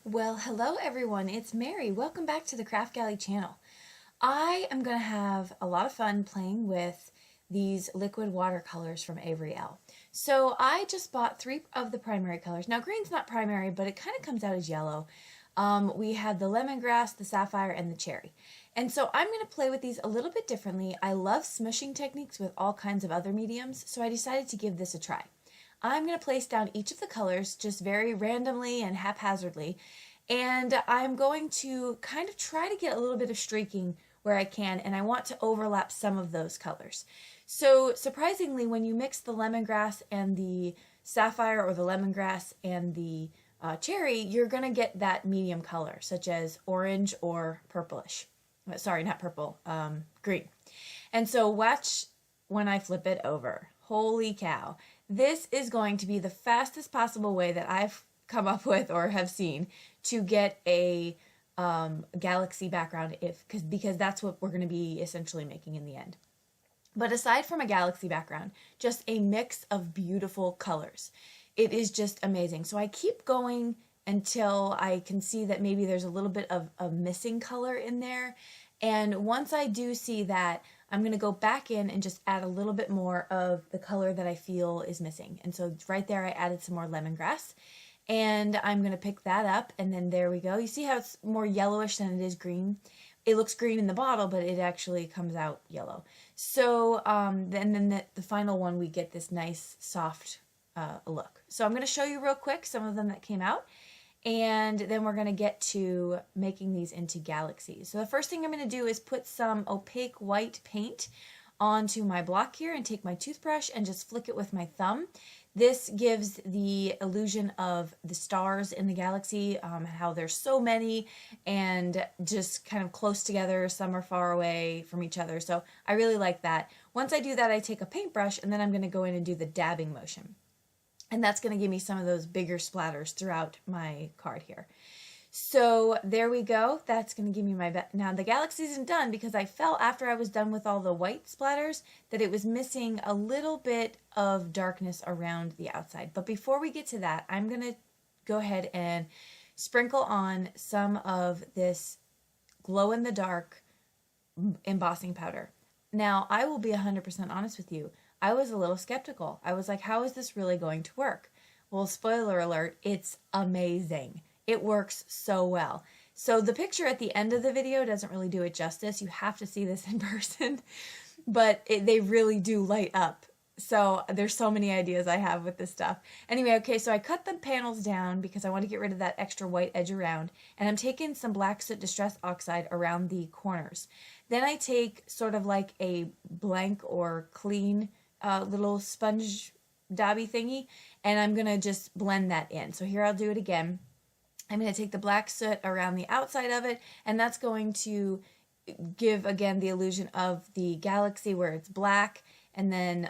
Well, hello everyone, it's Mary. Welcome back to the Kraftgali channel. I am going to have a lot of fun playing with these liquid watercolors from Avery Elle. So I just bought 3 of the primary colors. Now green's not primary, but it kind of comes out as yellow. We had the lemongrass, the sapphire, and the cherry. And so I'm going to play with these a little bit differently. I love smushing techniques with all kinds of other mediums, so I decided to give this a try. I'm going to place down each of the colors just very randomly and haphazardly, and I'm going to kind of try to get a little bit of streaking where I can, and I want to overlap some of those colors. So surprisingly, when you mix the lemongrass and the sapphire, or the lemongrass and the cherry, you're going to get that medium color, such as orange or purplish. Sorry, not purple, green. And so watch when I flip it over. Holy cow. This is going to be the fastest possible way that I've come up with or have seen to get a galaxy background because that's what we're going to be essentially making in the end. But aside from a galaxy background, just a mix of beautiful colors. It is just amazing. So I keep going until I can see that maybe there's a little bit of a missing color in there. And once I do see that, I'm going to go back in and just add a little bit more of the color that I feel is missing. And so right there I added some more lemongrass. And I'm going to pick that up, and then there we go. You see how it's more yellowish than it is green? It looks green in the bottle, but it actually comes out yellow. So then the final one, we get this nice soft look. So I'm going to show you real quick some of them that came out, and then we're going to get to making these into galaxies. So the first thing I'm going to do is put some opaque white paint onto my block here and take my toothbrush and just flick it with my thumb. This gives the illusion of the stars in the galaxy, how there's so many and just kind of close together. Some are far away from each other. So I really like that. Once I do that, I take a paintbrush and then I'm going to go in and do the dabbing motion. And that's going to give me some of those bigger splatters throughout my card here. So there we go. That's going to give me my... Now the galaxy isn't done because I felt after I was done with all the white splatters that it was missing a little bit of darkness around the outside. But before we get to that, I'm going to go ahead and sprinkle on some of this glow-in-the-dark embossing powder. Now, I will be 100% honest with you. I was a little skeptical. I was like, how is this really going to work? Well, spoiler alert, it's amazing. It works so well. So the picture at the end of the video doesn't really do it justice. You have to see this in person, but they really do light up. So there's so many ideas I have with this stuff. Anyway, okay, so I cut the panels down because I want to get rid of that extra white edge around, and I'm taking some black soot distress oxide around the corners. Then I take sort of like a blank or clean little sponge dabby thingy, and I'm going to just blend that in. So here I'll do it again. I'm going to take the black soot around the outside of it, and that's going to give, again, the illusion of the galaxy where it's black, and then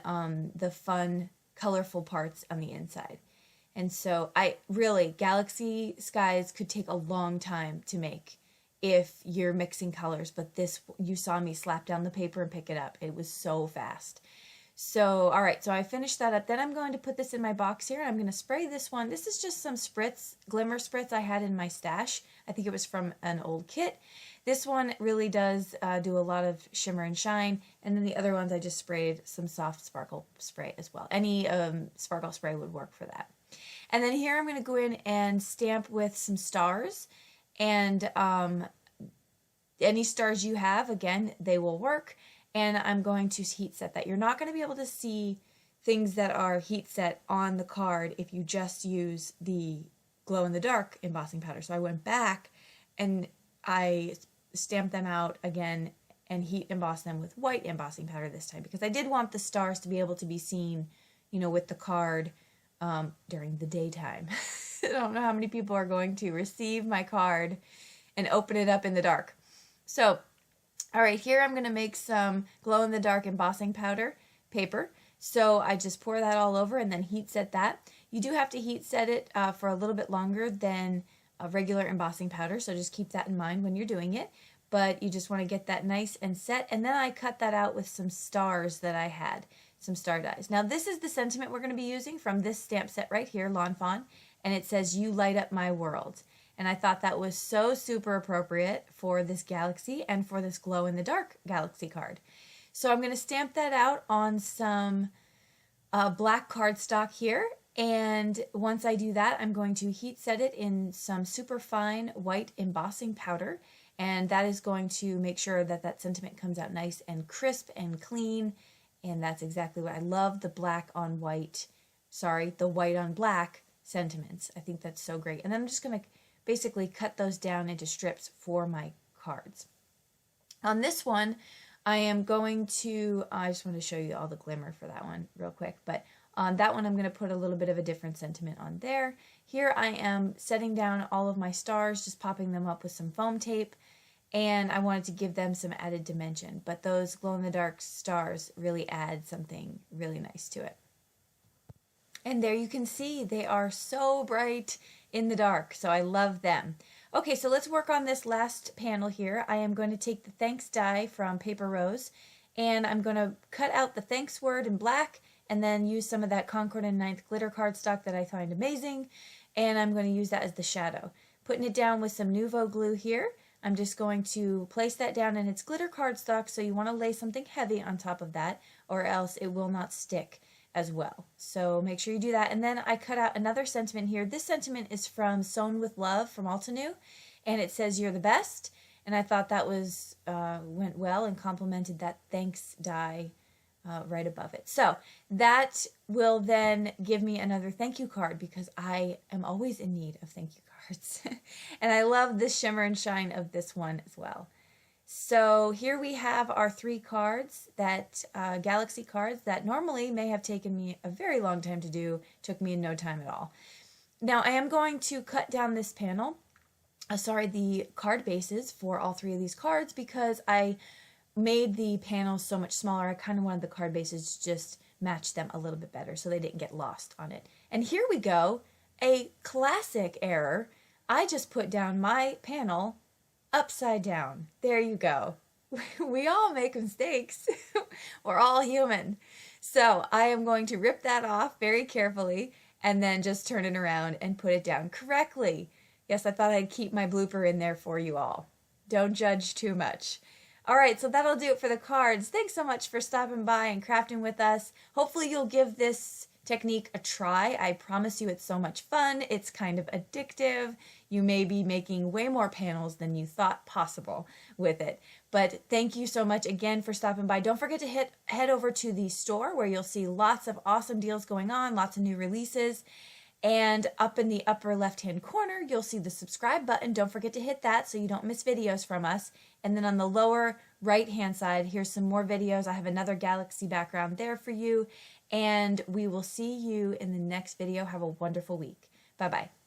the fun, colorful parts on the inside. And so galaxy skies could take a long time to make if you're mixing colors, but this, you saw me slap down the paper and pick it up. It was so fast. So, all right, so I finished that up. Then I'm going to put this in my box here, and I'm going to spray this one. This is just some spritz, glimmer spritz I had in my stash. I think it was from an old kit. This one really does do a lot of shimmer and shine, and then the other ones I just sprayed some soft sparkle spray as well. Any sparkle spray would work for that. And then here I'm going to go in and stamp with some stars, and any stars you have, again, they will work. And I'm going to heat set that. You're not going to be able to see things that are heat set on the card if you just use the glow-in-the-dark embossing powder. So I went back and I stamped them out again and heat embossed them with white embossing powder this time because I did want the stars to be able to be seen, you know, with the card during the daytime. I don't know how many people are going to receive my card and open it up in the dark. So, all right, here I'm going to make some glow-in-the-dark embossing powder paper. So I just pour that all over and then heat set that. You do have to heat set it for a little bit longer than a regular embossing powder, so just keep that in mind when you're doing it. But you just want to get that nice and set. And then I cut that out with some stars that I had, some star dies. Now this is the sentiment we're going to be using from this stamp set right here, Lawn Fawn, and it says, "You light up my world." And I thought that was so super appropriate for this galaxy and for this glow-in-the-dark galaxy card. So I'm going to stamp that out on some black cardstock here. And once I do that, I'm going to heat set it in some super fine white embossing powder. And that is going to make sure that that sentiment comes out nice and crisp and clean. And that's exactly what I love, the black on white, the white on black sentiments. I think that's so great. And then I'm just going to basically cut those down into strips for my cards. On this one, I am going to, I just want to show you all the glimmer for that one real quick, but on that one I'm going to put a little bit of a different sentiment on there. Here I am setting down all of my stars, just popping them up with some foam tape, and I wanted to give them some added dimension, but those glow-in-the-dark stars really add something really nice to it. And there you can see they are so bright in the dark, so I love them. Okay, so let's work on this last panel here. I am going to take the thanks die from Paper Rose, and I'm going to cut out the thanks word in black, and then use some of that Concord and Ninth glitter cardstock that I find amazing, and I'm going to use that as the shadow. Putting it down with some Nuvo glue here, I'm just going to place that down in its glitter cardstock, so you want to lay something heavy on top of that, or else it will not stick as well. So make sure you do that. And then I cut out another sentiment here. This sentiment is from Sewn with Love from Altenew, and it says "You're the best." And I thought that was went well and complemented that thanks die right above it. So that will then give me another thank you card, because I am always in need of thank you cards. And I love the shimmer and shine of this one as well. So here we have our 3 cards, that galaxy cards that normally may have taken me a very long time to do, took me in no time at all. Now I am going to cut down this panel, the card bases for all 3 of these cards, because I made the panels so much smaller. I kind of wanted the card bases to just match them a little bit better so they didn't get lost on it. And here we go, a classic error. I just put down my panel upside down. There you go. We all make mistakes. We're all human. So I am going to rip that off very carefully and then just turn it around and put it down correctly. Yes, I thought I'd keep my blooper in there for you all. Don't judge too much. All right, so that'll do it for the cards. Thanks so much for stopping by and crafting with us. Hopefully you'll give this technique a try. I promise you it's so much fun. It's kind of addictive. You may be making way more panels than you thought possible with it. But thank you so much again for stopping by. Don't forget to head over to the store, where you'll see lots of awesome deals going on, lots of new releases. And up in the upper left-hand corner, you'll see the subscribe button. Don't forget to hit that so you don't miss videos from us. And then on the lower right-hand side, here's some more videos. I have another galaxy background there for you. And we will see you in the next video. Have a wonderful week. Bye-bye.